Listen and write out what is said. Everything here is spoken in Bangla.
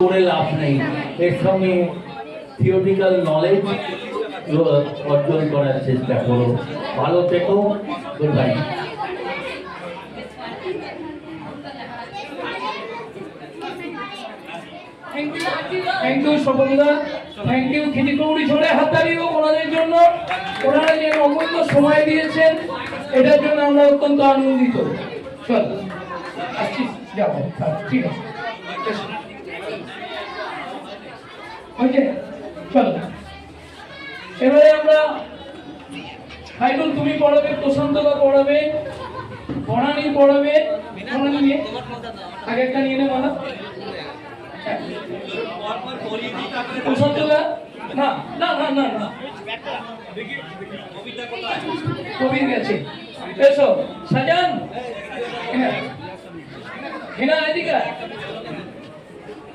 করে লাভ নেই, এর সঙ্গে থিওরিটিক্যাল নলেজ অর্জন করার চেষ্টা করো। ভালো থেকো, গুড বাই। থ্যাংক ইউ স্বপনদা, থ্যাংক ইউ খিচিকৌড়ি ঝোড়ে হাততালিও ওনাদের জন্য। ওনারা যে অমূল্য সময় দিয়েছেন এটার জন্য আমরা অত্যন্ত আনন্দিত। চল আসছি, যাবো, ঠিক আছে, ওকে চল। এবারে আমরা খাইরুল তুমি পড়াবে, প্রশান্তদা পড়াবে, বনানী পড়াবে। বনানী নিয়ে আগে একটা নিয়ে নে মালা। প্রশান্তদা না না না না না, কবির গেছে। এসো সাজান, হেনা এদিকে